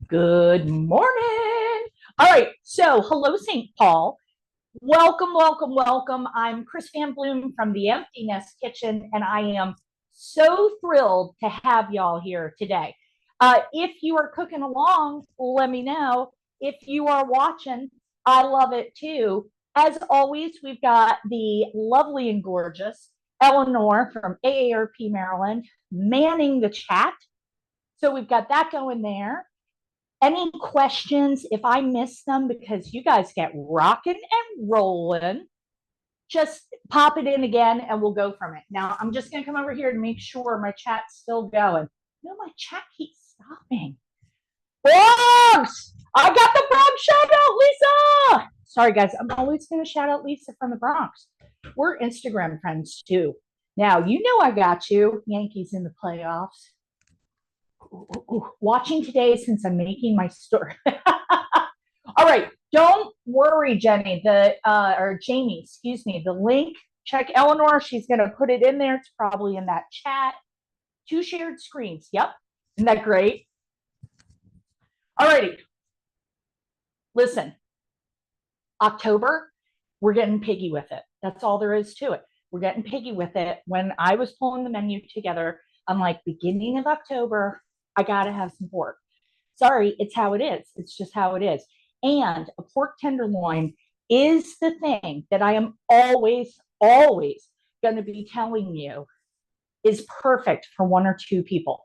Good morning. All right. So, hello, St. Paul. Welcome, welcome, welcome. I'm Chris Van Bloom from the Empty Nest Kitchen, and I am so thrilled to have y'all here today. If you are cooking along, let me know. If you are watching, I love it too. As always, we've got the lovely and gorgeous Eleanor from AARP Maryland manning the chat. So we've got that going there. Any questions? If I miss them, because you guys get rocking and rolling, just pop it in again and we'll go from it. Now, I'm just going to come over here to make sure my chat's still going. No, my chat keeps stopping. Bronx! I got the Bronx shout out, Lisa! Sorry, guys. I'm always going to shout out Lisa from the Bronx. We're Instagram friends, too. Now, you know I got you. Yankees in the playoffs. Watching today since I'm making my story. All right, don't worry, Jenny. Or Jamie, excuse me. The link. Check Eleanor. She's going to put it in there. It's probably in that chat. 2 shared screens. Yep. Isn't that great? All righty. Listen, October, we're getting piggy with it. That's all there is to it. We're getting piggy with it. When I was pulling the menu together, I'm like, beginning of October, I got to have some pork. Sorry, it's how it is. It's just how it is. And a pork tenderloin is the thing that I am always going to be telling you is perfect for 1 or 2 people.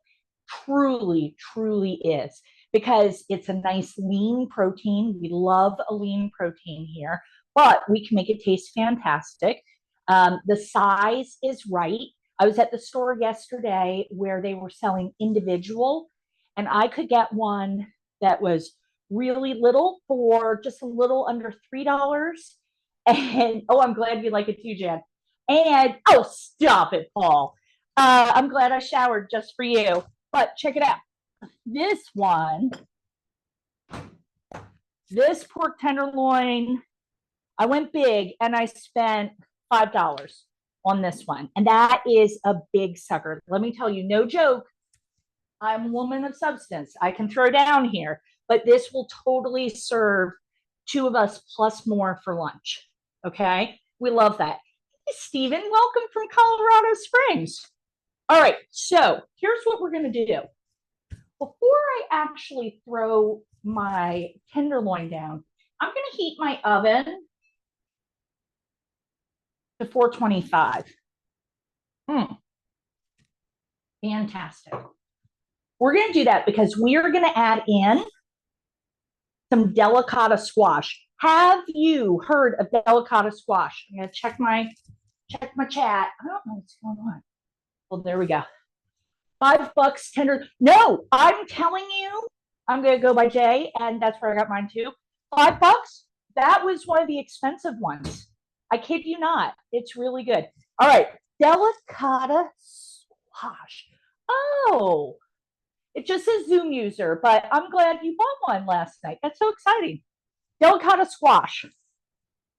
Truly, truly is. Because it's a nice lean protein. We love a lean protein here, but we can make it taste fantastic. The size is right. I was at the store yesterday where they were selling individual, and I could get one that was really little for just a little under $3. And oh, I'm glad you like it too, Jan. And oh, stop it, Paul. I'm glad I showered just for you. But check it out. This one, this pork tenderloin, I went big and I spent $5 on this one. And that is a big sucker. Let me tell you, no joke. I'm a woman of substance. I can throw down here, but this will totally serve 2 of us plus more for lunch. Okay. We love that. Hey, Stephen, welcome from Colorado Springs. All right. So here's what we're going to do. Before I actually throw my tenderloin down, I'm going to heat my oven to 425. Fantastic. We're going to do that because we are going to add in some delicata squash. Have you heard of delicata squash? I'm going to check my chat. I don't know what's going on. Well, there we go. $5 tender. No, I'm telling you, I'm going to go by Jay, and that's where I got mine too. $5. That was one of the expensive ones. I kid you not. It's really good. All right. Delicata squash. Oh, it just says Zoom user, but I'm glad you bought one last night. That's so exciting. Delicata squash.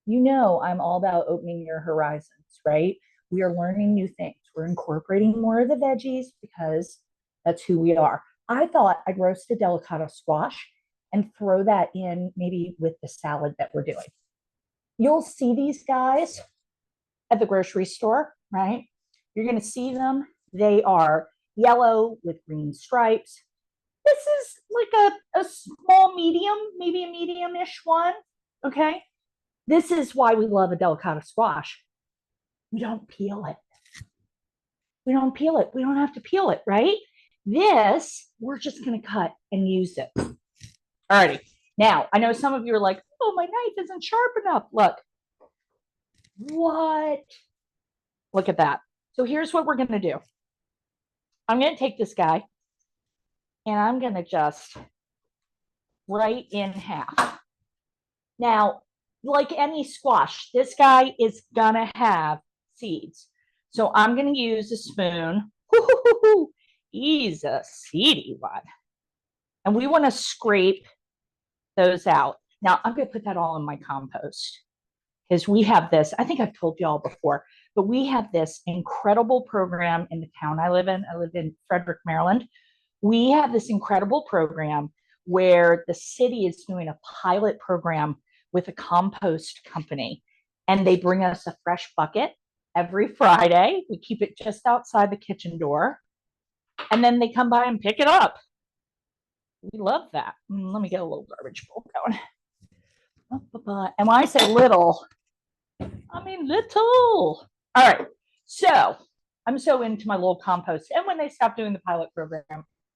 You know, I'm all about opening your horizons, right? We are learning new things. We're incorporating more of the veggies because that's who we are. I thought I'd roast a delicata squash and throw that in maybe with the salad that we're doing. You'll see these guys at the grocery store, right? You're going to see them. They are yellow with green stripes. This is like a small medium, maybe a medium-ish one, okay? This is why we love a delicata squash. We don't peel it. We don't peel it. We don't have to peel it, right? This, we're just going to cut and use it. All righty. Now, I know some of you are like, oh, my knife isn't sharp enough. Look. What? Look at that. So here's what we're going to do. I'm going to take this guy and I'm going to just right in half. Now, like any squash, this guy is going to have seeds. So I'm going to use a spoon. He's a seedy one. And we want to scrape those out. Now, I'm going to put that all in my compost because we have this. I think I've told you all before, but we have this incredible program in the town I live in. I live in Frederick, Maryland. We have this incredible program where the city is doing a pilot program with a compost company, and they bring us a fresh bucket every Friday. We keep it just outside the kitchen door, and then they come by and pick it up. We love that. Let me get a little garbage bowl going. And when I say little, I mean little. All right. So I'm so into my little compost. And when they stop doing the pilot program,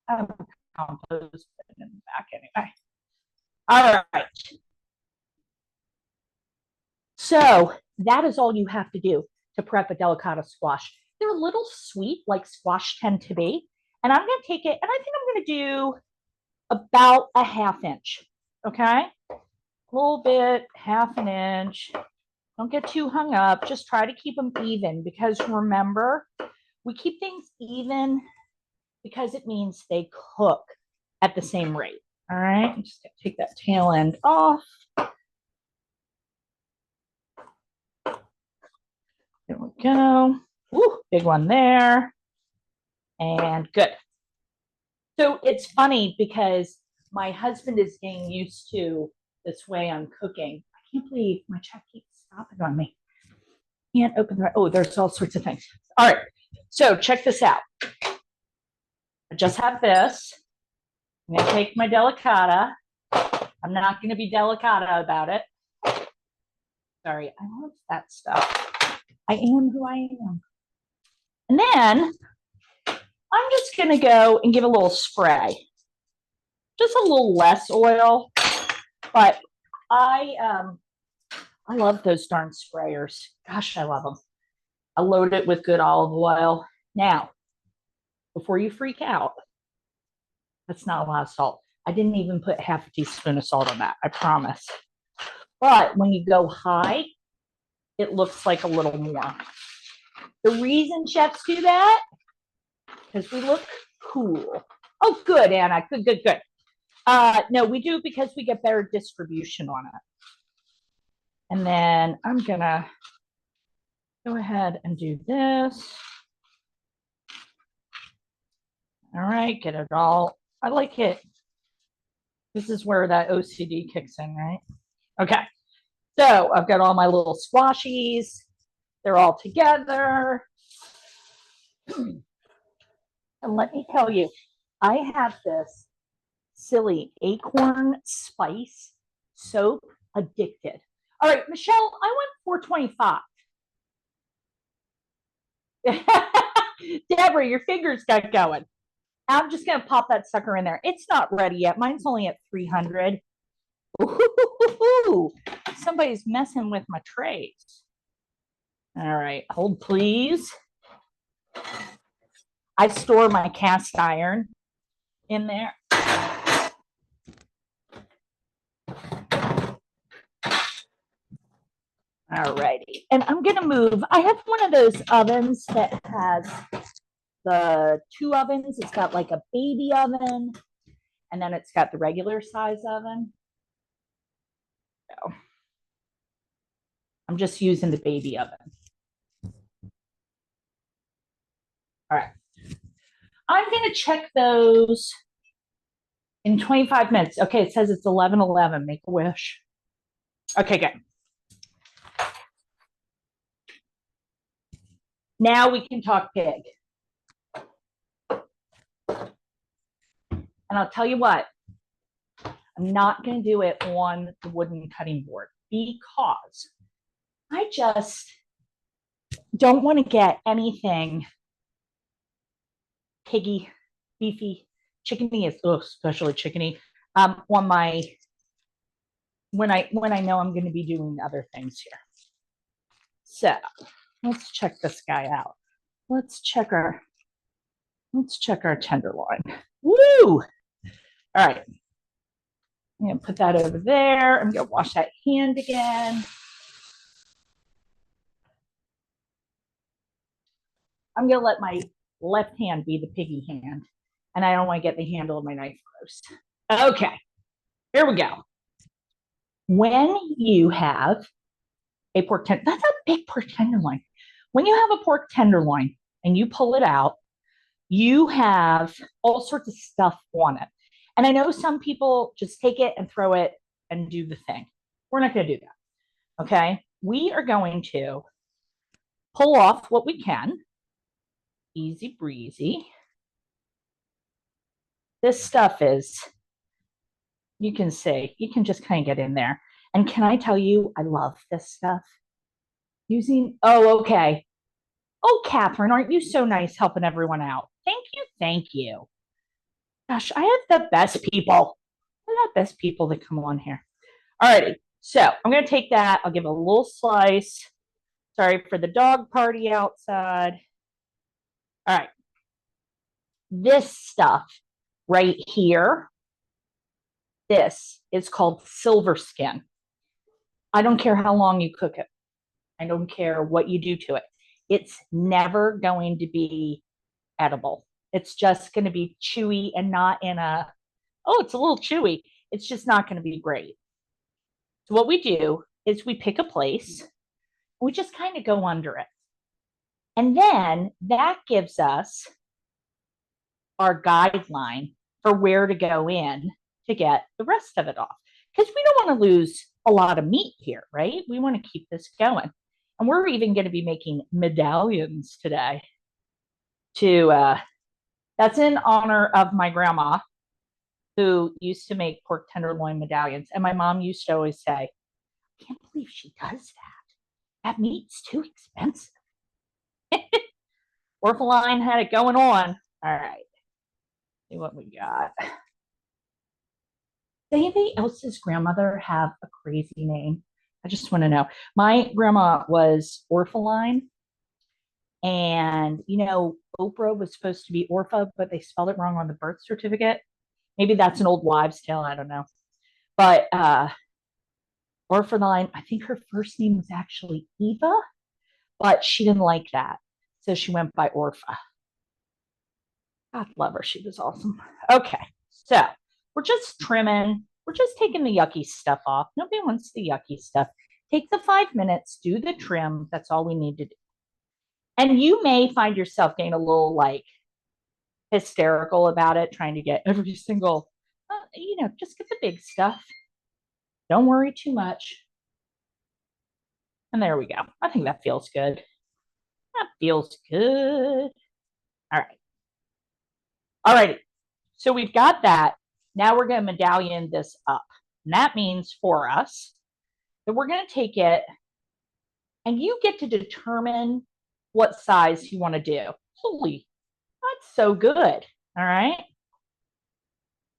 I have compost in the back anyway. All right. So that is all you have to do to prep a delicata squash. They're a little sweet, like squash tend to be. And I'm going to take it, and I think I'm going to do about a ½ inch. Okay. A little bit, ½ an inch. Don't get too hung up. Just try to keep them even, because remember, we keep things even because it means they cook at the same rate. All right. I'm just going to take that tail end off. There we go. Ooh, big one there. And good. So it's funny because my husband is getting used to this way I'm cooking. I can't believe my check keeps stopping on me. Can't open the, oh, there's all sorts of things. All right. So check this out. I just have this. I'm going to take my delicata. I'm not going to be delicata about it. Sorry, I love that stuff. I am who I am. And then I'm just going to go and give a little spray. Just a little less oil, but I love those darn sprayers. Gosh, I love them. I load it with good olive oil. Now, before you freak out, that's not a lot of salt. I didn't even put ½ a teaspoon of salt on that, I promise. But when you go high, it looks like a little more. The reason chefs do that, because we look cool. Oh, good, Anna. Good, good, good. No, we do it because we get better distribution on it. And then I'm going to go ahead and do this. All right, get it all. I like it. This is where that OCD kicks in, right? Okay. So I've got all my little squashies. They're all together. And let me tell you, I have this silly acorn spice soap addicted. All right, Michelle, I went 425. Deborah, your fingers got going. I'm just going to pop that sucker in there. It's not ready yet. Mine's only at 300. Ooh, somebody's messing with my trays. All right, hold please. I store my cast iron in there. All righty, and I'm gonna move. I have one of those ovens that has the 2 ovens. It's got like a baby oven, and then it's got the regular size oven. So I'm just using the baby oven. All right. I'm going to check those in 25 minutes. Okay, it says it's 11:11. Make a wish. Okay, good. Now we can talk pig. And I'll tell you what, I'm not going to do it on the wooden cutting board because I just don't want to get anything piggy, beefy, chickeny, especially chickeny, on my, when I know I'm going to be doing other things here. So let's check this guy out. Let's check our tenderloin. Woo! All right. I'm going to put that over there. I'm going to wash that hand again. I'm going to let my left hand be the piggy hand. And I don't want to get the handle of my knife gross. Okay. Here we go. When you have a pork tenderloin, that's a big pork tenderloin. When you have a pork tenderloin and you pull it out, you have all sorts of stuff on it. And I know some people just take it and throw it and do the thing. We're not going to do that. Okay. We are going to pull off what we can. Easy breezy. This stuff is, you can see, you can just kind of get in there. And can I tell you, I love this stuff. Okay. Oh, Catherine, aren't you so nice helping everyone out? Thank you. Thank you. Gosh, I have the best people. I have the best people that come on here. All righty. So I'm going to take that. I'll give it a little slice. Sorry for the dog party outside. All right. This stuff right here, this is called silver skin. I don't care how long you cook it. I don't care what you do to it. It's never going to be edible. It's just going to be chewy and not in a, oh, it's a little chewy. It's just not going to be great. So what we do is we pick a place, we just kind of go under it. And then that gives us our guideline for where to go in to get the rest of it off. Because we don't want to lose a lot of meat here, right? We want to keep this going. And we're even going to be making medallions today. That's in honor of my grandma, who used to make pork tenderloin medallions. And my mom used to always say, I can't believe she does that. That meat's too expensive. Orphaline had it going on. All right. See what we got. Does anybody else's grandmother have a crazy name? I just want to know. My grandma was Orphaline. And, Oprah was supposed to be Orpha, but they spelled it wrong on the birth certificate. Maybe that's an old wives' tale. I don't know. But Orphaline, I think her first name was actually Eva, but she didn't like that. So she went by Orpha. God love her. She was awesome. Okay. So we're just trimming. We're just taking the yucky stuff off. Nobody wants the yucky stuff. Take the 5 minutes, do the trim. That's all we need to do. And you may find yourself getting a little hysterical about it, trying to get every single, just get the big stuff. Don't worry too much. And there we go. I think that feels good. That feels good. All right. All righty. So we've got that. Now we're going to medallion this up. And that means for us that we're going to take it and you get to determine what size you want to do. Holy, that's so good. All right.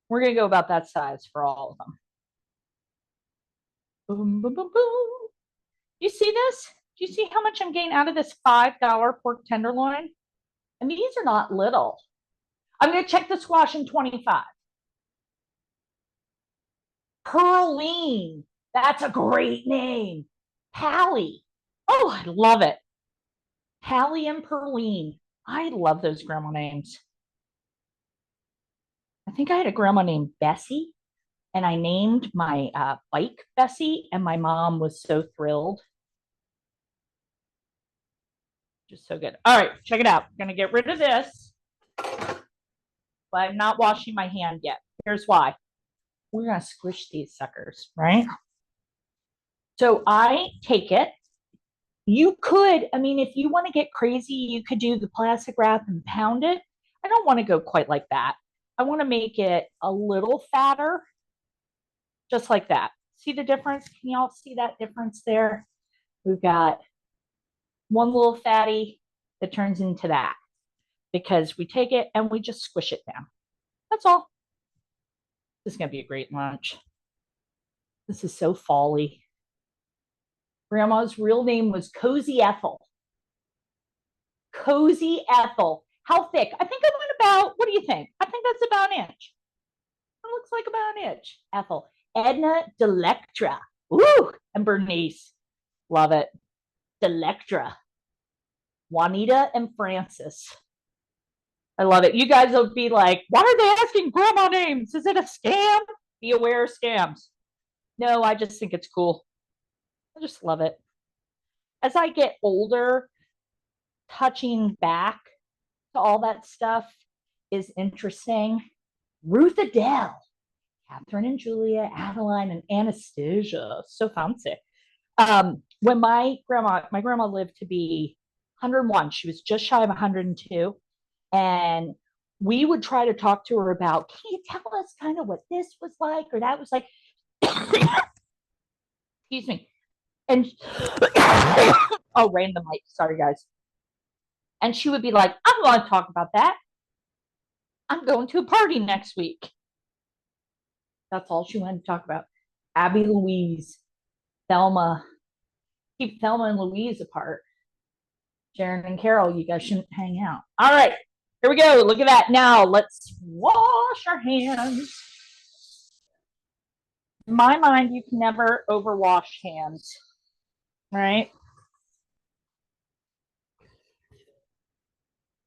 We're going to go about that size for all of them. Boom, boom, boom, boom. You see this? Do you see how much I'm getting out of this $5 pork tenderloin? And these are not little. I'm going to check the squash in 25. Pearline. That's a great name. Pally. Oh, I love it. Pally and Pearline. I love those grandma names. I think I had a grandma named Bessie, and I named my bike Bessie, and my mom was so thrilled. Just so good. All right, check it out. I'm going to get rid of this, but I'm not washing my hand yet. Here's why. We're going to squish these suckers, right? So I take it. You could, if you want to get crazy, you could do the plastic wrap and pound it. I don't want to go quite like that. I want to make it a little fatter, just like that. See the difference? Can y'all see that difference there? We've got one little fatty that turns into that because we take it and we just squish it down. That's all. This is going to be a great lunch. This is so fall-y. Grandma's real name was Cozy Ethel. Cozy Ethel. How thick? I think I went about, what do you think? I think that's about an inch. It looks like about an inch. Ethel. Edna Delectra. Ooh, and Bernice. Love it. Delectra. Juanita and Francis. I love it. You guys will be like, why are they asking grandma names? Is it a scam? Be aware of scams. No, I just think it's cool. I just love it. As I get older, touching back to all that stuff is interesting. Ruth Adele. Catherine and Julia, Adeline and Anastasia. So fancy. When my grandma lived to be 101. She was just shy of 102. And we would try to talk to her about, can you tell us kind of what this was like or that was like? Excuse me. And oh, rain the mic. Sorry, guys. And she would be like, I don't want to talk about that. I'm going to a party next week. That's all she wanted to talk about. Abby Louise, Thelma. Keep Thelma and Louise apart. Sharon and Carol, you guys shouldn't hang out. All right, here we go. Look at that. Now let's wash our hands. In my mind, you can never overwash hands, right?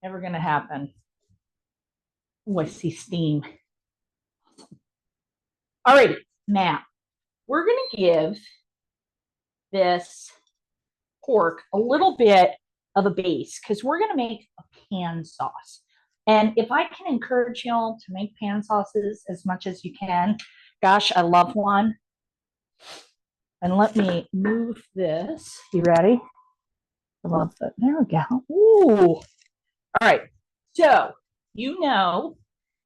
Never going to happen. Oh, I see steam. All righty, now we're going to give this pork a little bit of a base because we're going to make a pan sauce. And if I can encourage y'all to make pan sauces as much as you can, gosh, I love one. And let me move this. You ready? I love that. There we go. Ooh. All right. So you know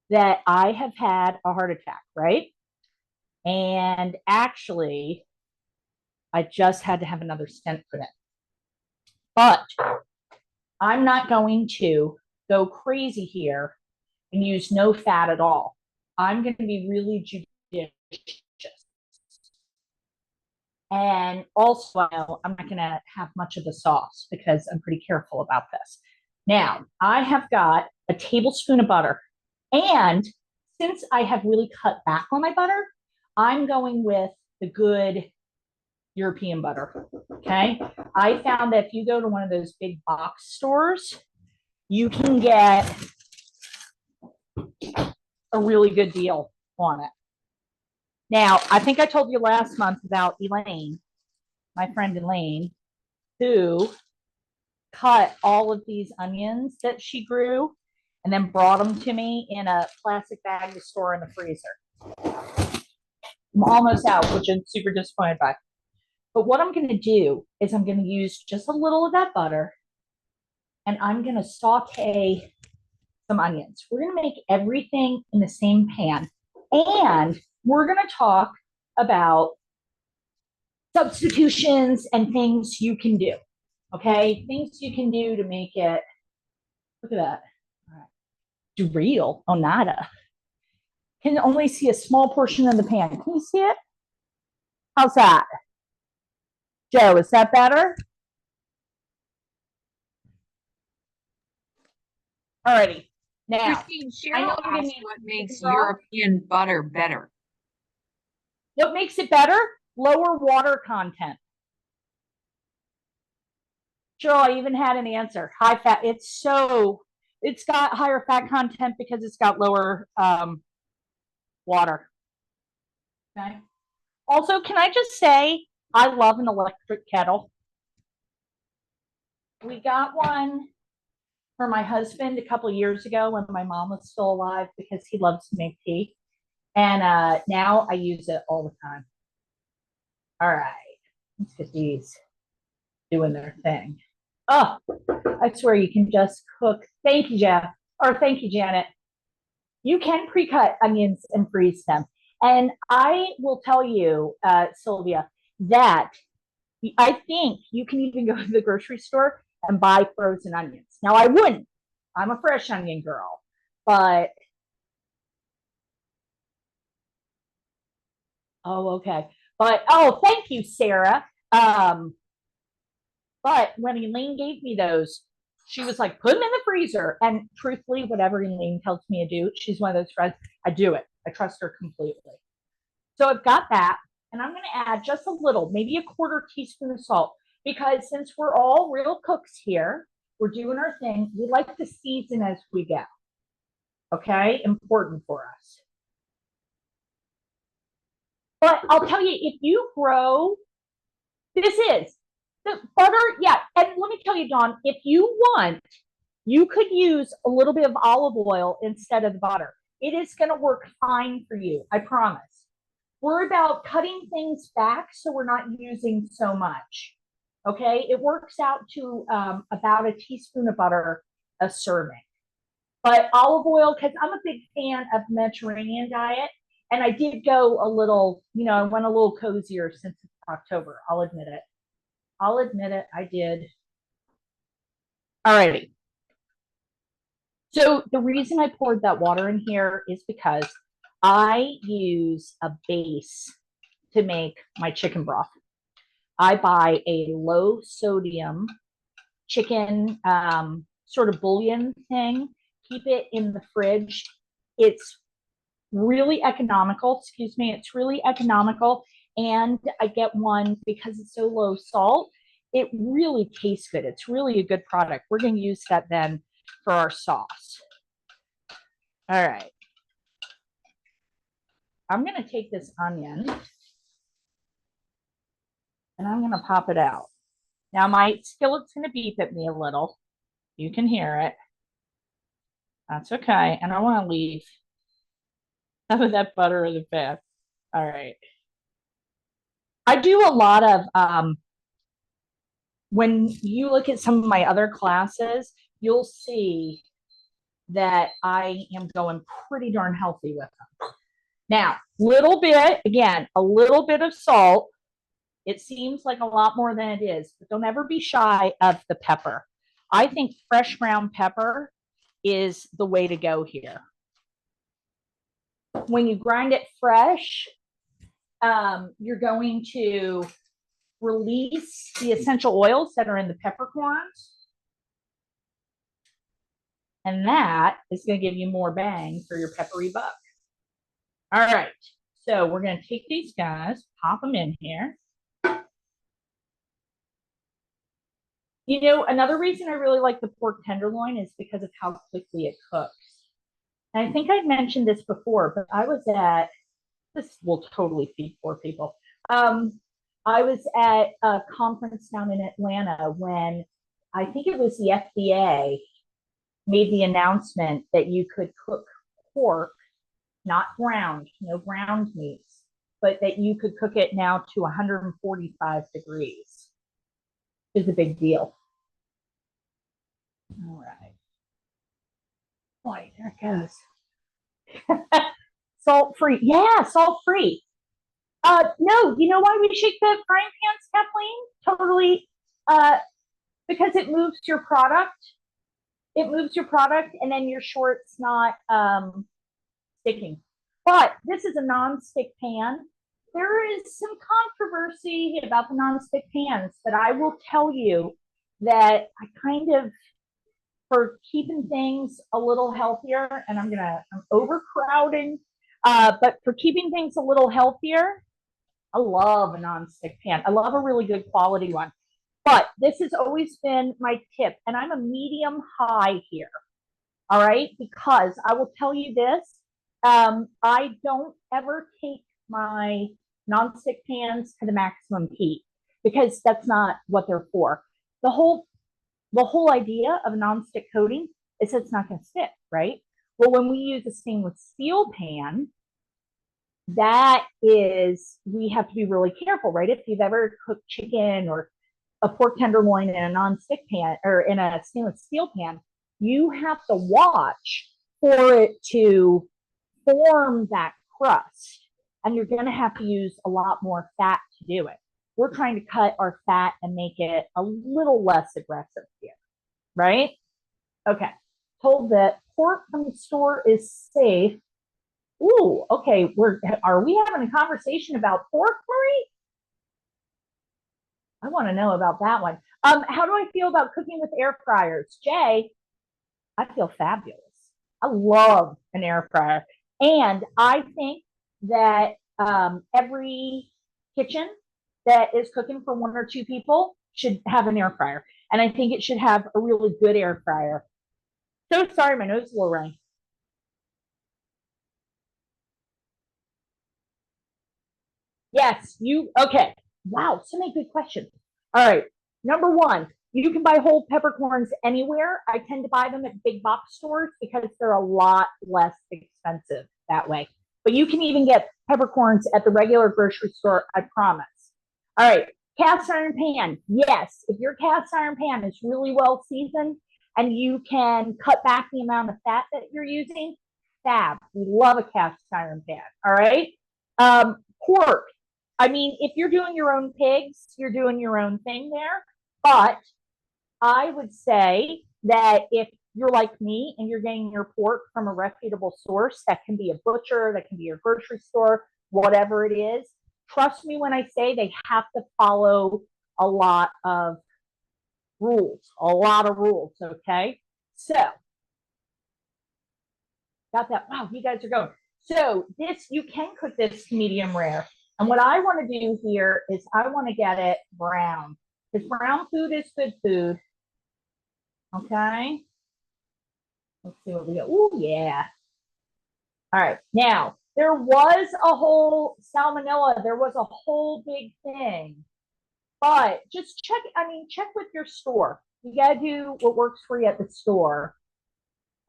that I have had a heart attack, right? And actually, I just had to have another stent put in. But I'm not going to go crazy here and use no fat at all. I'm going to be really judicious. And also, I'm not going to have much of the sauce because I'm pretty careful about this. Now, I have got a tablespoon of butter. And since I have really cut back on my butter, I'm going with the good European butter. Okay. I found that if you go to one of those big box stores, you can get a really good deal on it. Now, I think I told you last month about Elaine, my friend Elaine, who cut all of these onions that she grew and then brought them to me in a plastic bag to store in the freezer. I'm almost out, which I'm super disappointed by. But what I'm going to do is I'm going to use just a little of that butter and I'm going to saute some onions. We're going to make everything in the same pan. And we're going to talk about substitutions and things you can do. Okay? Things you can do to make it, look at that. All right. Real, oh, nada. Can only see a small portion of the pan. Can you see it? How's that? Joe, is that better? Alrighty. Now, Christine, Cheryl asked what makes European butter better. What makes it better? Lower water content. Cheryl, I even had an answer. High fat. It's got higher fat content because it's got lower water. Okay. Also, can I just say, I love an electric kettle. We got one for my husband a couple of years ago when my mom was still alive because he loves to make tea. And now I use it all the time. All right. Let's get these doing their thing. Oh, I swear you can just cook. Thank you, Jeff. Or thank you, Janet. You can pre-cut onions and freeze them. And I will tell you, Sylvia, that I think you can even go to the grocery store and buy frozen onions. Now, I wouldn't. I'm a fresh onion girl. But, oh, okay. But, oh, thank you, Sarah. But when Elaine gave me those, she was like, put them in the freezer. And truthfully, whatever Elaine tells me to do, she's one of those friends, I do it. I trust her completely. So I've got that. And I'm going to add just a little, maybe a quarter teaspoon of salt. Because since we're all real cooks here, we're doing our thing, we like to season as we go. Okay? Important for us. But I'll tell you, if you grow, this is the butter, yeah. And let me tell you, Dawn, if you want, you could use a little bit of olive oil instead of the butter. It is going to work fine for you. I promise. We're about cutting things back so we're not using so much. Okay. It works out to about a teaspoon of butter a serving. But olive oil, because I'm a big fan of Mediterranean diet, and I did go a little, I went a little cozier since October. I'll admit it. I did. All righty. So the reason I poured that water in here is because I use a base to make my chicken broth. I buy a low sodium chicken sort of bouillon thing, keep it in the fridge. It's really economical, it's really economical. And I get one because it's so low salt. It really tastes good. It's really a good product. We're going to use that then for our sauce. All right. I'm going to take this onion and I'm going to pop it out. Now my skillet's going to beep at me a little. You can hear it. That's okay. And I want to leave some of that butter in the pan. All right. I do a lot of, when you look at some of my other classes, you'll see that I am going pretty darn healthy with them. Now, little bit, again, a little bit of salt. It seems like a lot more than it is, but don't ever be shy of the pepper. I think fresh ground pepper is the way to go here. When you grind it fresh, you're going to release the essential oils that are in the peppercorns. And that is going to give you more bang for your peppery buck. All right. So we're going to take these guys, pop them in here. Another reason I really like the pork tenderloin is because of how quickly it cooks. And I think I've mentioned this before, but I was at, this will totally feed poor people. I was at a conference down in Atlanta when I think it was the FDA made the announcement that you could cook pork, not ground, no ground meats, but that you could cook it now to 145 degrees. It's a big deal. All right. Boy, there it goes. Salt-free. Yeah, salt-free. No, you know why we shake the frying pans, Kathleen? Totally. Because it moves your product. It moves your product, and then you're sure it's not sticking. But this is a non-stick pan. There is some controversy about the non-stick pans, but I will tell you that I kind of, for keeping things a little healthier, and I'm overcrowding, but for keeping things a little healthier, I love a non-stick pan. I love a really good quality one. But this has always been my tip, and I'm a medium high here. All right, because I will tell you this, I don't ever take my non-stick pans to the maximum heat because that's not what they're for. The whole idea of a non-stick coating is it's not going to stick, right? Well, when we use a stainless steel pan, we have to be really careful, right? If you've ever cooked chicken or a pork tenderloin in a non-stick pan or in a stainless steel pan, you have to watch for it to form that crust. And you're going to have to use a lot more fat to do it. We're trying to cut our fat and make it a little less aggressive here, right? Okay. Told that pork from the store is safe. Ooh, okay. Are we having a conversation about pork, Marie? I want to know about that one. How do I feel about cooking with air fryers? Jay, I feel fabulous. I love an air fryer. And I think that every kitchen that is cooking for 1 or 2 people should have an air fryer. And I think it should have a really good air fryer. So sorry, my nose is a little runny. Yes, okay. Wow, so many good questions. All right. Number one, you can buy whole peppercorns anywhere. I tend to buy them at big box stores because they're a lot less expensive. expensive that way. But you can even get peppercorns at the regular grocery store, I promise. All right, cast iron pan. Yes, if your cast iron pan is really well seasoned and you can cut back the amount of fat that you're using, fab. We love a cast iron pan. All right. Pork. I mean, if you're doing your own pigs, you're doing your own thing there. But I would say that if you're like me and you're getting your pork from a reputable source, that can be a butcher, that can be your grocery store, whatever it is, trust me when I say they have to follow a lot of rules, okay? So, got that. Wow, you guys are going. So this, you can cook this medium rare. And what I want to do here is I want to get it brown, because brown food is good food. Okay. Let's see what we got. Oh, yeah. All right. Now, there was a whole salmonella. There was a whole big thing. But just check, check with your store. You got to do what works for you at the store.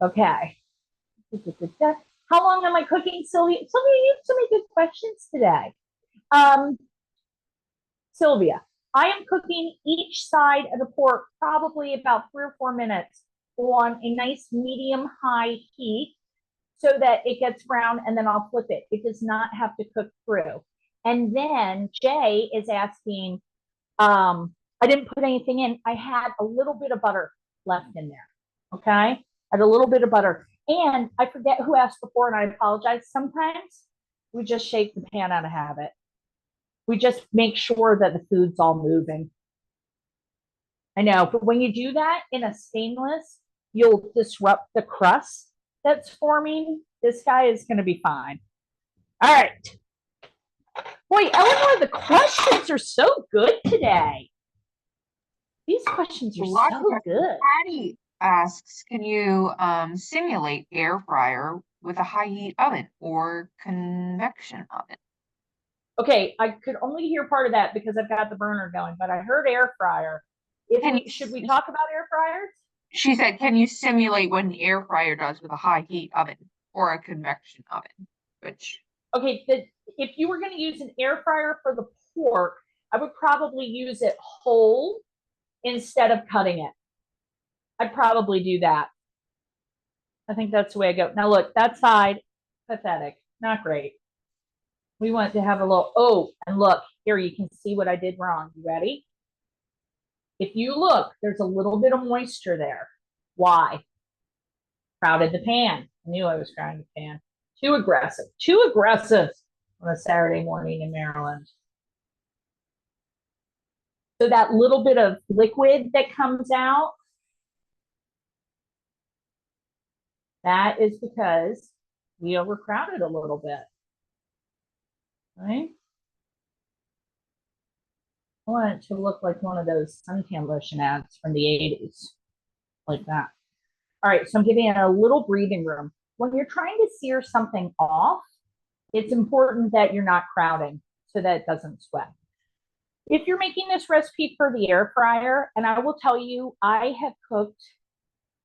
Okay. How long am I cooking, Sylvia? Sylvia, you have so many good questions today. Sylvia, I am cooking each side of the pork probably about 3 or 4 minutes on a nice medium-high heat so that it gets brown, and then I'll flip it. It does not have to cook through. And then Jay is asking, I didn't put anything in. I had a little bit of butter left in there, okay? I had a little bit of butter. And I forget who asked before, and I apologize. Sometimes we just shake the pan out of habit. We just make sure that the food's all moving. I know, but when you do that in a stainless, you'll disrupt the crust that's forming. This guy is going to be fine. All right. Boy, Eleanor, the questions are so good today. These questions are so good. Patty asks, can you simulate air fryer with a high heat oven or convection oven? Okay, I could only hear part of that because I've got the burner going, but I heard air fryer. Should we talk about air fryers? She said, can you simulate what an air fryer does with a high heat oven or a convection oven? Okay, if you were going to use an air fryer for the pork, I would probably use it whole instead of cutting it. I'd probably do that. I think that's the way I go. Now look, that side, pathetic, not great. We want to have a little, and look, here you can see what I did wrong. You ready? If you look, there's a little bit of moisture there. Why? Crowded the pan. I knew I was crowding the pan. Too aggressive on a Saturday morning in Maryland. So that little bit of liquid that comes out, that is because we overcrowded a little bit. Right? I want it to look like one of those suntan lotion ads from the 80s, like that. All right, so I'm giving it a little breathing room. When you're trying to sear something off, it's important that you're not crowding so that it doesn't sweat. If you're making this recipe for the air fryer, and I will tell you, I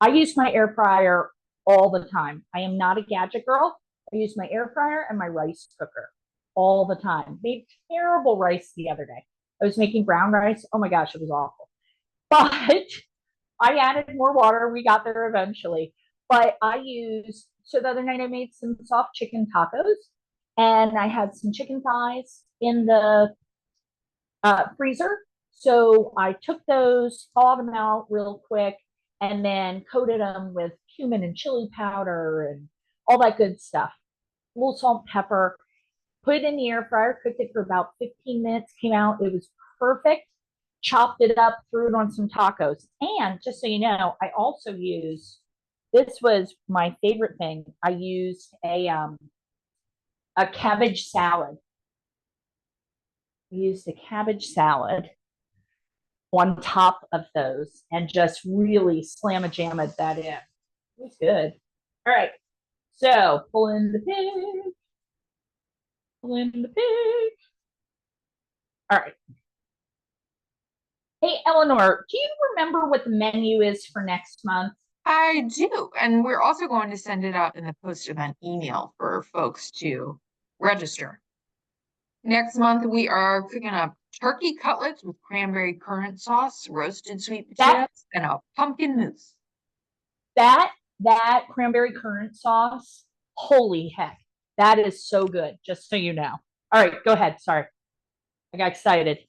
use my air fryer all the time. I am not a gadget girl. I use my air fryer and my rice cooker all the time. Made terrible rice the other day. I was making brown rice. Oh my gosh, it was awful. But I added more water. We got there eventually. But so the other night I made some soft chicken tacos, and I had some chicken thighs in the freezer. So I took those, thawed them out real quick, and then coated them with cumin and chili powder and all that good stuff. A little salt and pepper. Put it in the air fryer, cooked it for about 15 minutes, came out, it was perfect. Chopped it up, threw it on some tacos. And just so you know, I also used, this was my favorite thing, I used a cabbage salad. I used a cabbage salad on top of those and just really slam-a-jammed that in. It was good. All right, so pull in the pig. Pull in the pig. All right. Hey, Eleanor, do you remember what the menu is for next month? I do. And we're also going to send it out in the post-event email for folks to register. Next month, we are cooking up turkey cutlets with cranberry currant sauce, roasted sweet potatoes, and a pumpkin mousse. That cranberry currant sauce, holy heck, that is so good, just so you know. All right, go ahead. Sorry. I got excited.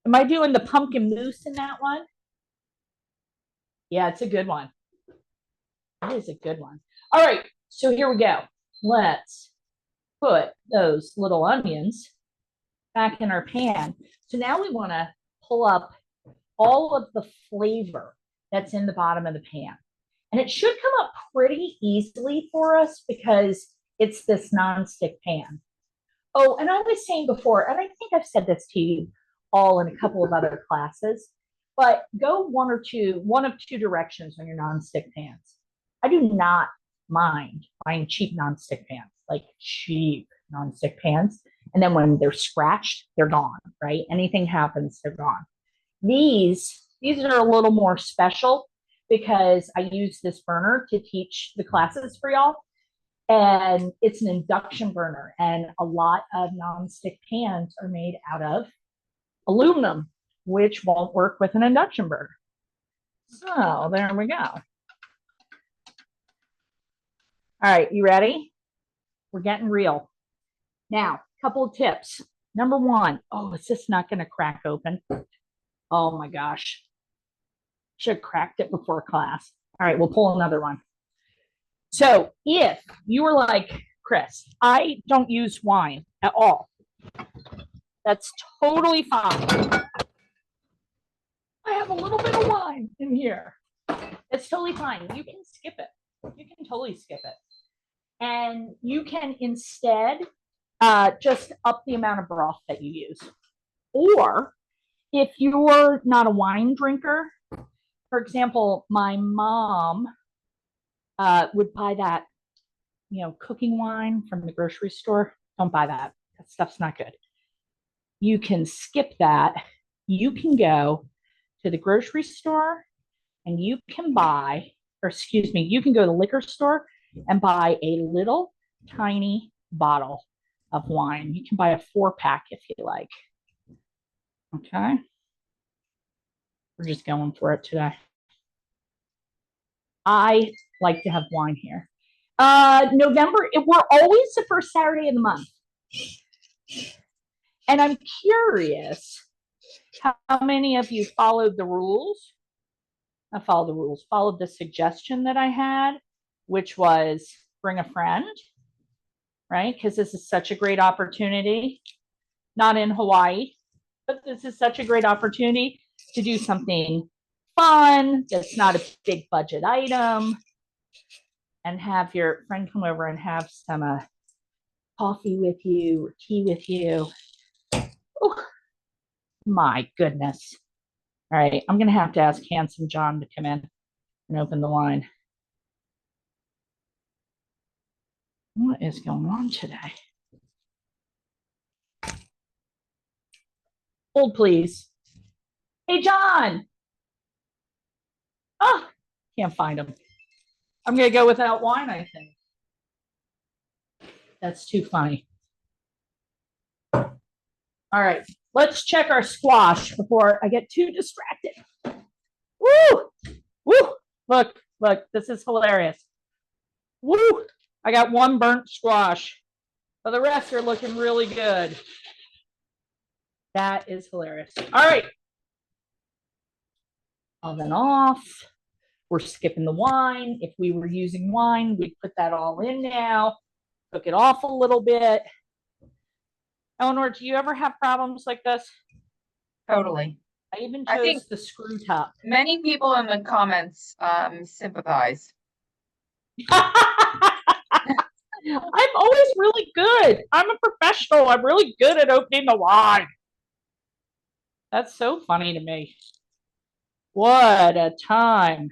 Am I doing the pumpkin mousse in that one? Yeah, it's a good one. It is a good one. All right, so here we go. Let's put those little onions back in our pan. So now we want to pull up all of the flavor that's in the bottom of the pan. And it should come up pretty easily for us because it's this nonstick pan. Oh, and I was saying before, and I think I've said this to you all in a couple of other classes, but go one of two directions on your nonstick pans. I do not mind buying cheap nonstick pans, like cheap nonstick pans. And then when they're scratched, they're gone, right? Anything happens, they're gone. These are a little more special because I use this burner to teach the classes for y'all. And it's an induction burner. And a lot of nonstick pans are made out of aluminum, which won't work with an induction burner. So there we go. All right, you ready? We're getting real. Now, a couple of tips. Number one, oh, is this not going to crack open? Oh my gosh. Should have cracked it before class. All right, we'll pull another one. So if you were like, Chris, I don't use wine at all, that's totally fine. I have a little bit of wine in here. It's totally fine. You can skip it. You can totally skip it. And you can instead just up the amount of broth that you use. Or if you're not a wine drinker, for example, my mom would buy that, cooking wine from the grocery store. Don't buy that. That stuff's not good. You can skip that. You can go to the grocery store and you can you can go to the liquor store and buy a little tiny bottle of wine. You can buy a 4-pack if you like. Okay. We're just going for it today. I like to have wine here. November, we're always the first Saturday of the month. And I'm curious how many of you followed the rules. I followed the rules, followed the suggestion that I had, which was bring a friend, right? Because this is such a great opportunity. Not in Hawaii, but this is such a great opportunity to do something fun that's not a big budget item, and have your friend come over and have some coffee with you or tea with you. Oh, my goodness. All right, I'm going to have to ask Handsome John to come in and open the line. What is going on today? Hold, please. Hey, John. Oh, can't find him. I'm going to go without wine, I think. That's too funny. All right, let's check our squash before I get too distracted. Woo! Woo! Look, this is hilarious. Woo! I got one burnt squash, but the rest are looking really good. That is hilarious. All right. Oven off. We're skipping the wine. If we were using wine, we'd put that all in now, cook it off a little bit. Eleanor, do you ever have problems like this? Totally. I even chose the screw top. Many people in the comments sympathize. I'm always really good. I'm a professional. I'm really good at opening the wine. That's so funny to me. What a time.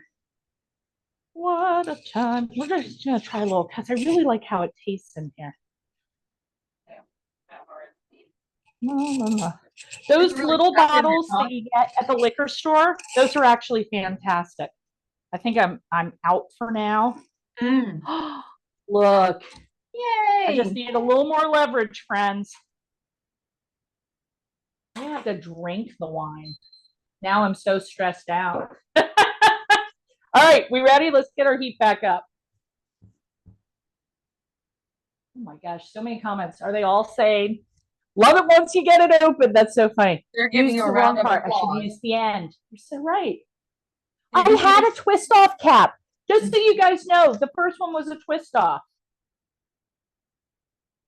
What a time. We're just going to try a little because I really like how it tastes in here. La, la, la. Those really little stuck in there, bottles huh? that you get at the liquor store, those are actually fantastic. I think I'm out for now. Mm. Look, Yay! I just need a little more leverage, friends. I have to drink the wine. Now I'm so stressed out. All right, we ready? Let's get our heat back up. Oh my gosh, so many comments. Are they all saying, love it once you get it open? That's so funny. They're giving you a the round wrong of part. I applause. should use the end. You're so right. Did I you see had this? a twist off cap. Just so you guys know, the first one was a twist off.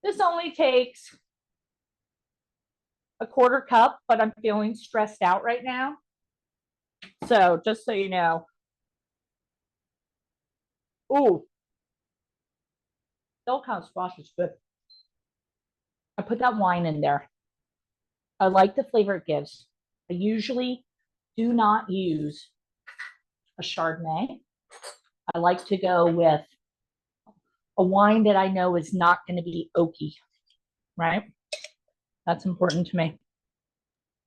This only takes a quarter cup, but I'm feeling stressed out right now. So just so you know. Ooh. Delicate squash is good. I put that wine in there. I like the flavor it gives. I usually do not use a Chardonnay. I like to go with a wine that I know is not going to be oaky, right? That's important to me.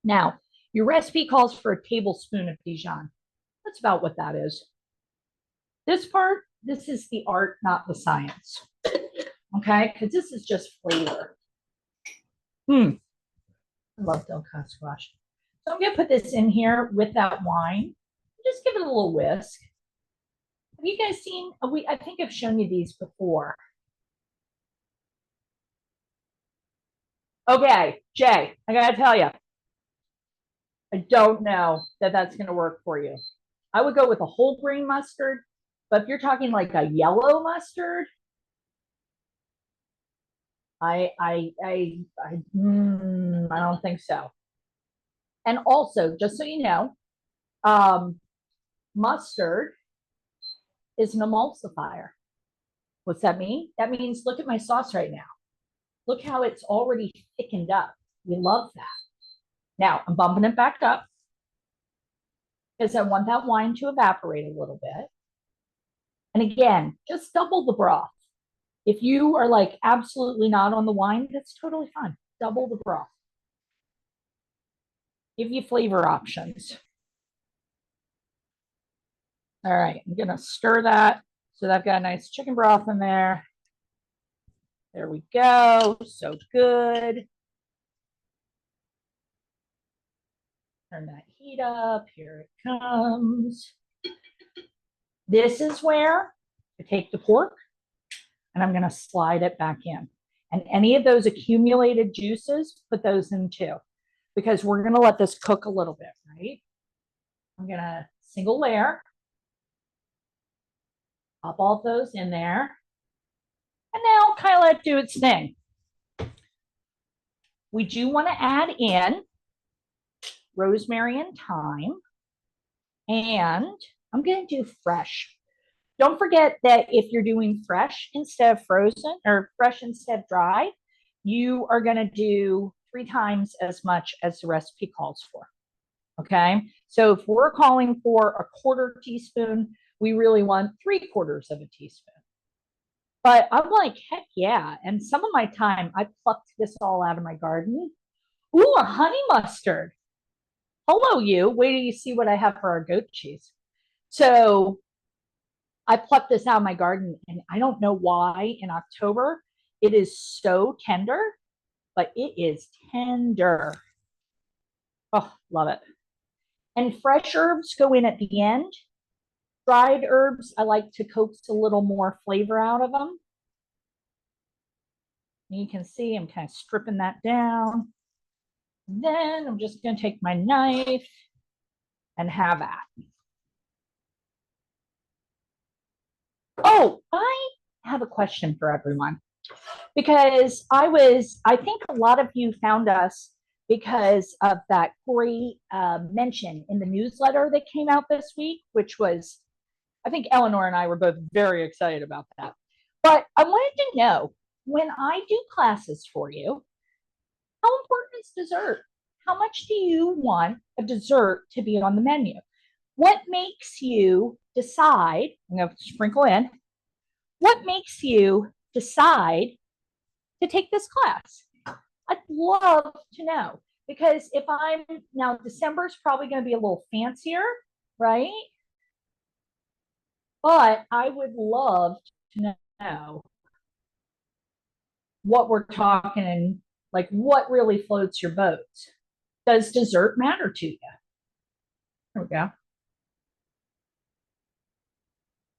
Now, your recipe calls for a tablespoon of Dijon. That's about what that is. This part, this is the art, not the science. Okay, because this is just flavor. I love delicate squash. So I'm going to put this in here with that wine. Just give it a little whisk. Have you guys seen? I think I've shown you these before. Okay, Jay, I got to tell you, I don't know that that's going to work for you. I would go with a whole grain mustard, but if you're talking like a yellow mustard, I don't think so. And also, just so you know, mustard is an emulsifier. What's that mean? That means look at my sauce right now. Look how it's already thickened up. We love that. Now I'm bumping it back up because I want that wine to evaporate a little bit. And again, just double the broth. If you are like absolutely not on the wine, that's totally fine. Double the broth. Give you flavor options. All right, I'm gonna stir that so that I've got a nice chicken broth in there. There we go, so good. Turn that heat up, here it comes. This is where I take the pork and I'm gonna slide it back in. And any of those accumulated juices, put those in too, because we're gonna let this cook a little bit, right? I'm gonna single layer, pop all those in there, and now kind of let it do its thing. We do want to add in rosemary and thyme, and I'm going to do fresh. Don't forget that if you're doing fresh instead of frozen or fresh instead of dry, you are going to do 3 times as much as the recipe calls for. Okay, so if we're calling for a quarter teaspoon, we really want 3/4 of a teaspoon. But I'm like, heck yeah. And some of my time, I plucked this all out of my garden. Ooh, a honey mustard. Hello, you. Wait till you see what I have for our goat cheese. So I plucked this out of my garden, and I don't know why in October it is so tender, but it is tender. Oh, love it. And fresh herbs go in at the end. Dried herbs, I like to coax a little more flavor out of them. And you can see I'm kind of stripping that down. Then I'm just going to take my knife and have at. Oh, I have a question for everyone because I think a lot of you found us because of that great mention in the newsletter that came out this week, which was, I think Eleanor and I were both very excited about that. But I wanted to know, when I do classes for you, how important is dessert? How much do you want a dessert to be on the menu? What makes you decide? I'm going to sprinkle in. What makes you decide to take this class? I'd love to know Because if now December's probably going to be a little fancier, right? But I would love to know what we're talking and like what really floats your boat. Does dessert matter to you? There we go.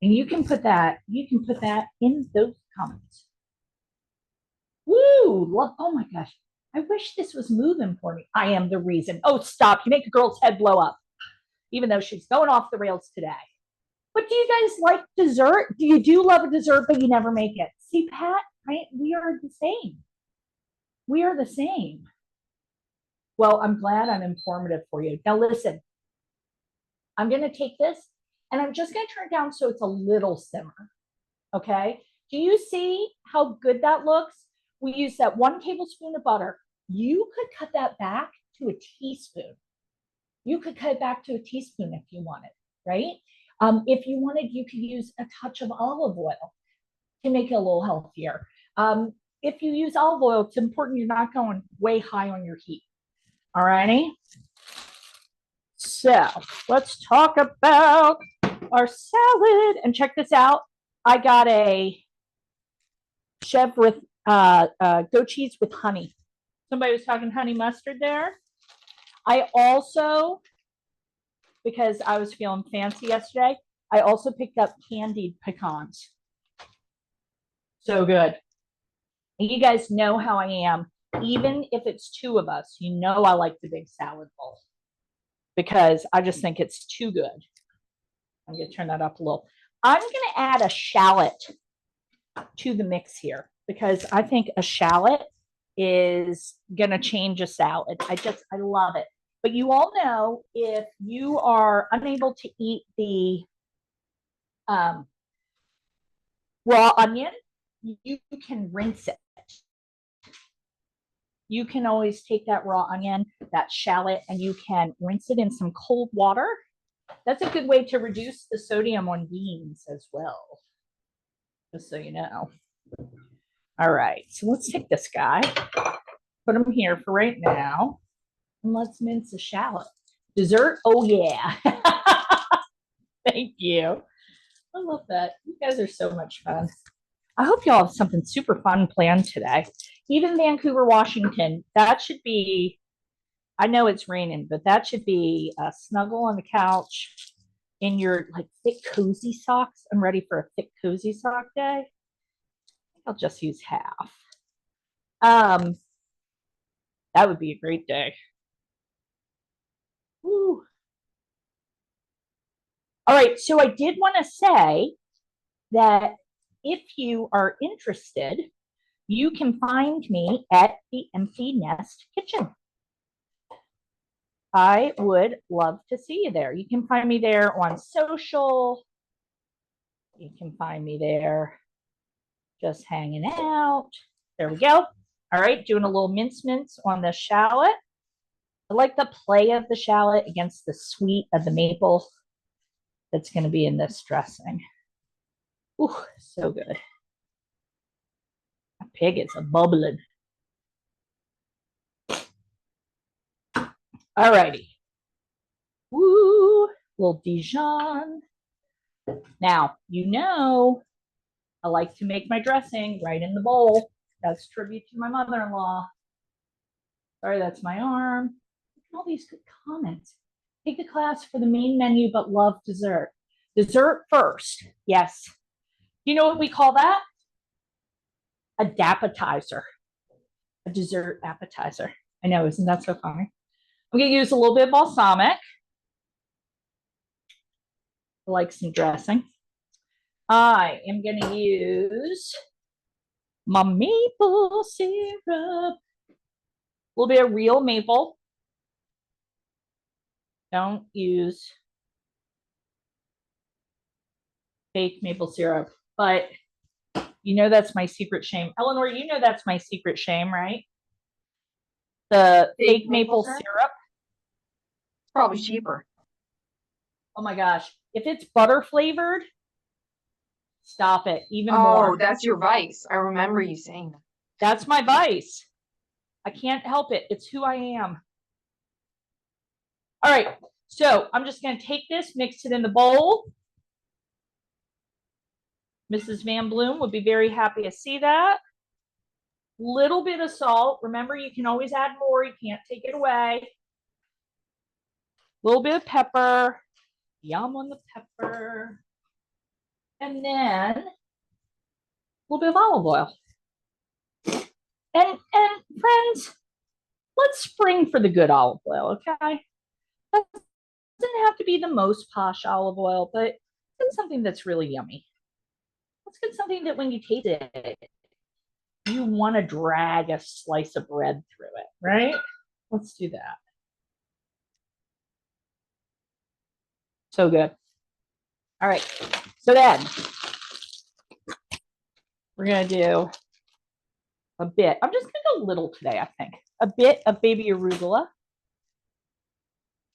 And you can put that in those comments. Woo! Oh my gosh. I wish this was moving for me. I am the reason. Oh, stop. You make a girl's head blow up, even though she's going off the rails today. But do you guys like dessert? Do you love a dessert, but you never make it? See, Pat, right? We are the same. We are the same. Well, I'm glad I'm informative for you. Now, listen, I'm going to take this and I'm just going to turn it down so it's a little simmer. Okay. Do you see how good that looks? We use that 1 tablespoon of butter. You could cut that back to a teaspoon. You could cut it back to a teaspoon if you wanted, right? If you wanted, you could use a touch of olive oil to make it a little healthier. If you use olive oil, it's important you're not going way high on your heat. All righty. So let's talk about our salad. And check this out. I got a chèvre with goat cheese with honey. Somebody was talking honey mustard there. I also, because I was feeling fancy yesterday, I also picked up candied pecans. So good. And you guys know how I am. Even if it's 2 of us, you know I like the big salad bowl because I just think it's too good. I'm going to turn that up a little. I'm going to add a shallot to the mix here because I think a shallot is going to change a salad. I love it. But you all know if you are unable to eat the raw onion, you can rinse it. You can always take that raw onion, that shallot, and you can rinse it in some cold water. That's a good way to reduce the sodium on beans as well, just so you know. All right, so let's take this guy, put him here for right now, and let's mince the shallot. Dessert? Oh, yeah. Thank you. I love that. You guys are so much fun. I hope y'all have something super fun planned today. Even Vancouver, Washington, that should be, I know it's raining, but that should be a snuggle on the couch in your like thick cozy socks. I'm ready for a thick cozy sock day. I'll just use half. That would be a great day. Woo. All right, so I did want to say that if you are interested, you can find me at the Empty Nest Kitchen. I would love to see you there. You can find me there on social. You can find me there just hanging out. There we go. All right, doing a little mince on the shallot. I like the play of the shallot against the sweet of the maple that's going to be in this dressing. Ooh, so good. That pig is a bubbling. All righty. Woo, little Dijon. Now, you know, I like to make my dressing right in the bowl. That's tribute to my mother-in-law. Sorry, that's my arm. Look at all these good comments. Take the class for the main menu, but love dessert. Dessert first. Yes. You know what we call that? A dappetizer. A dessert appetizer. I know, isn't that so funny? I'm going to use a little bit of balsamic. I like some dressing. I am going to use my maple syrup. A little bit of real maple. Don't use fake maple syrup. But you know that's my secret shame. Eleanor, you know that's my secret shame, right? The fake maple syrup. Probably cheaper. Oh my gosh. If it's butter flavored, stop it. Even more. Oh, that's your vice. I remember you saying that. That's my vice. I can't help it. It's who I am. All right. So I'm just going to take this, mix it in the bowl. Mrs. Van Bloom would be very happy to see that. Little bit of salt. Remember, you can always add more. You can't take it away. A little bit of pepper. Yum on the pepper. And then a little bit of olive oil. And friends, let's spring for the good olive oil, okay? That doesn't have to be the most posh olive oil, but it's something that's really yummy. Let's get something that when you taste it, you want to drag a slice of bread through it, right? Let's do that. So good. All right. So then we're going to do a bit. I'm just going to go a little today, I think. A bit of baby arugula.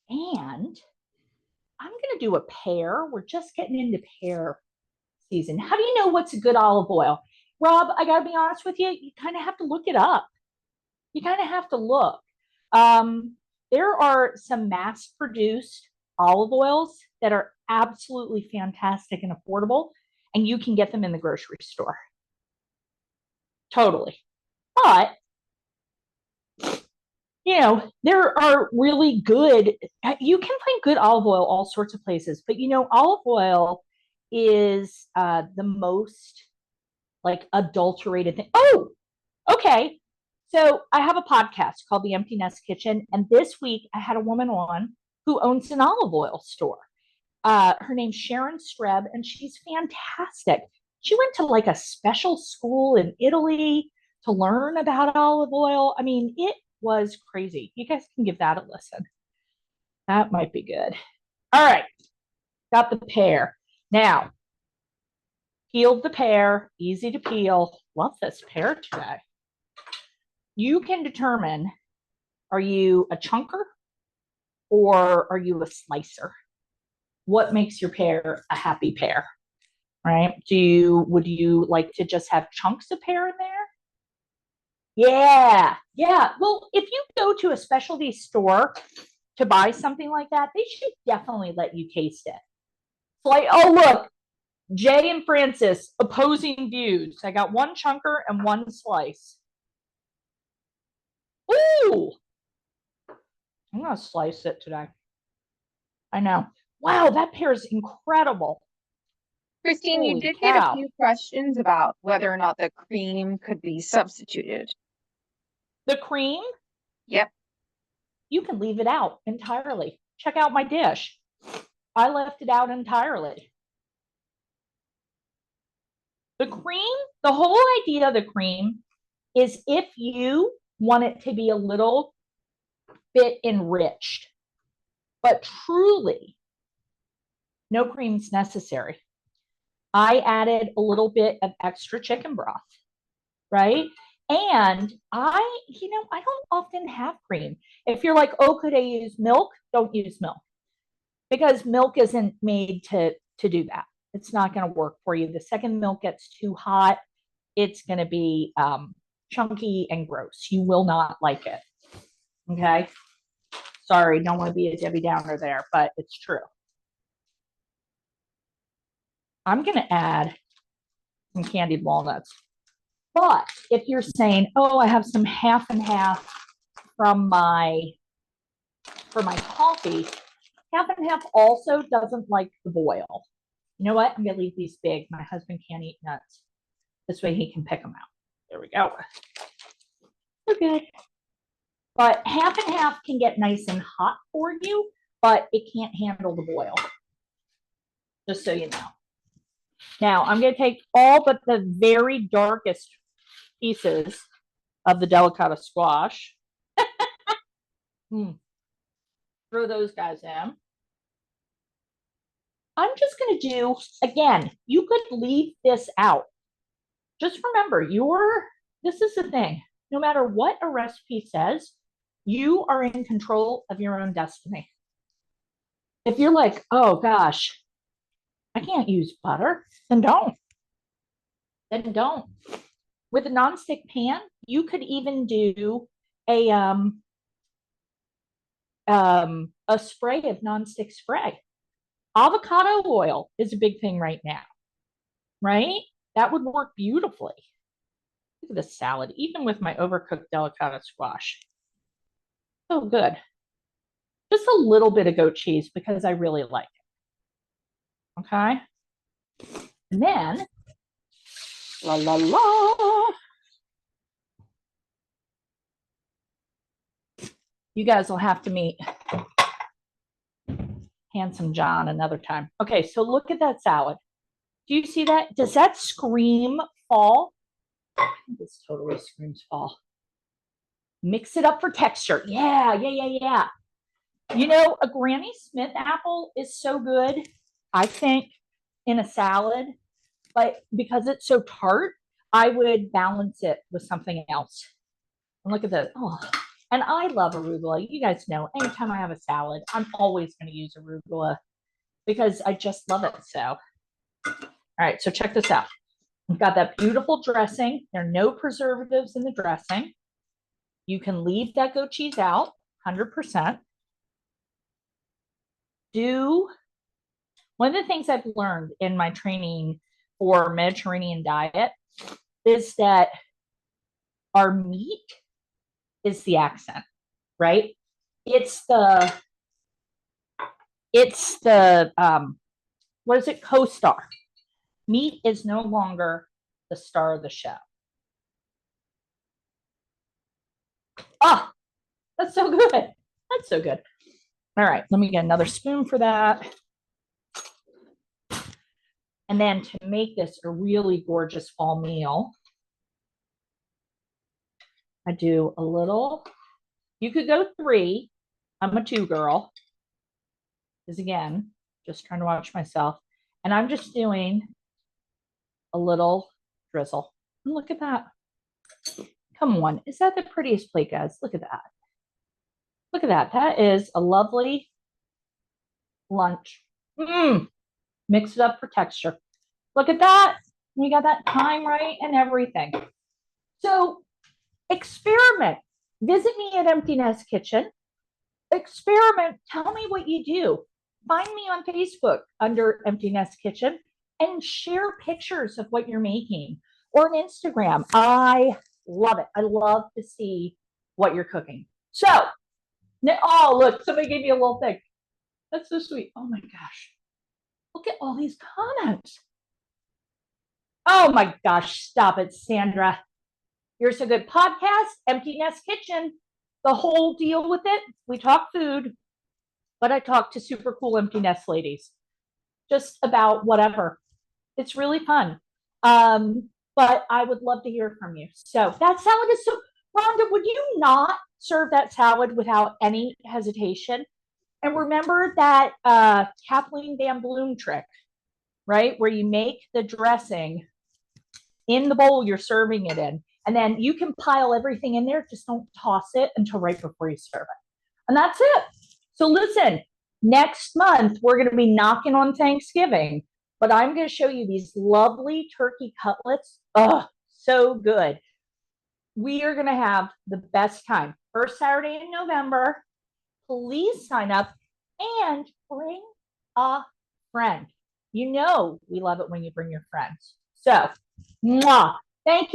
And I'm going to do a pear. We're just getting into pear season. How do you know what's a good olive oil? Rob, I got to be honest with you. You kind of have to look it up. You kind of have to look. There are some mass-produced olive oils that are absolutely fantastic and affordable, and you can get them in the grocery store. Totally. But, you know, there are really good, you can find good olive oil all sorts of places, but, you know, olive oil is the most like adulterated thing. Oh, okay. So I have a podcast called The Empty Nest Kitchen, and this week I had a woman on who owns an olive oil store. Her name's Sharon Streb, and she's fantastic. She went to like a special school in Italy to learn about olive oil. I mean, it was crazy. You guys can give that a listen. That might be good. All right, got the pear. Now, peeled the pear, easy to peel. Love this pear today. You can determine, are you a chunker or are you a slicer? What makes your pear a happy pear, right? Would you like to just have chunks of pear in there? Yeah, yeah. Well, if you go to a specialty store to buy something like that, they should definitely let you taste it. It's like, oh, look, Jay and Francis, opposing views. I got one chunker and one slice. Ooh, I'm going to slice it today. I know. Wow, that pear is incredible. Christine, you Holy did get a cow. few questions about whether or not the cream could be substituted. The cream, Yep. you can leave it out entirely. Check out my dish. I left it out entirely. The cream, the whole idea of the cream is if you want it to be a little bit enriched, but truly no cream's necessary. I added a little bit of extra chicken broth, right? And I don't often have cream. If you're like, oh, could I use milk? Don't use milk because milk isn't made to do that. It's not going to work for you. The second milk gets too hot, it's going to be chunky and gross. You will not like it. Okay. Sorry, don't want to be a Debbie Downer there, but it's true. I'm going to add some candied walnuts. But if you're saying, oh, I have some half and half for my coffee, half and half also doesn't like the boil. You know what? I'm going to leave these big. My husband can't eat nuts. This way he can pick them out. There we go. We're good. But half and half can get nice and hot for you, but it can't handle the boil. Just so you know. Now, I'm going to take all but the very darkest pieces of the delicata squash. Throw those guys in. I'm just going to do, again, you could leave this out. Just remember, this is the thing. No matter what a recipe says, you are in control of your own destiny. If you're like, oh gosh, I can't use butter, then don't. Then don't. With a nonstick pan, you could even do a a spray of nonstick spray. Avocado oil is a big thing right now, right? That would work beautifully. Look at this salad, even with my overcooked delicata squash. So good. Just a little bit of goat cheese because I really like it. Okay. And then, la la la. You guys will have to meet Handsome John another time. Okay, so look at that salad. Do you see that? Does that scream fall? I think this totally screams fall. Mix it up for texture. Yeah. You know, a Granny Smith apple is so good, I think, in a salad, but because it's so tart, I would balance it with something else. And look at this. Oh, and I love arugula. You guys know, anytime I have a salad, I'm always going to use arugula because I just love it so. All right, so check this out. We've got that beautiful dressing. There are no preservatives in the dressing. You can leave that goat cheese out, 100%. One of the things I've learned in my training for Mediterranean diet is that our meat is the accent, right? It's the what is it? Co-star. Meat is no longer the star of the show. Oh, that's so good. That's so good. All right, let me get another spoon for that. And then to make this a really gorgeous fall meal, I do a little, you could go 3. I'm a 2 girl. Because again, just trying to watch myself. And I'm just doing a little drizzle. And look at that. Come on. Is that the prettiest plate, guys? Look at that. Look at that. That is a lovely lunch. Mix it up for texture. Look at that. We got that time right and everything. So experiment. Visit me at Empty Nest Kitchen. Experiment. Tell me what you do. Find me on Facebook under Empty Nest Kitchen and share pictures of what you're making, or on Instagram. I love it. I love to see what you're cooking. So, oh, look, somebody gave me a little thing. That's so sweet. Oh my gosh. Look at all these comments. Oh my gosh. Stop it, Sandra. Here's a good podcast, Empty Nest Kitchen. The whole deal with it. We talk food, but I talk to super cool empty nest ladies just about whatever. It's really fun. But I would love to hear from you. So that salad is so, Rhonda, would you not serve that salad without any hesitation? And remember that Kathleen Van Bloom trick, right? Where you make the dressing in the bowl you're serving it in. And then you can pile everything in there. Just don't toss it until right before you serve it. And that's it. So listen, next month, we're going to be knocking on Thanksgiving, but I'm going to show you these lovely turkey cutlets. Oh, so good. We are going to have the best time. First Saturday in November. Please sign up and bring a friend. You know we love it when you bring your friends. So, mwah. Thank you.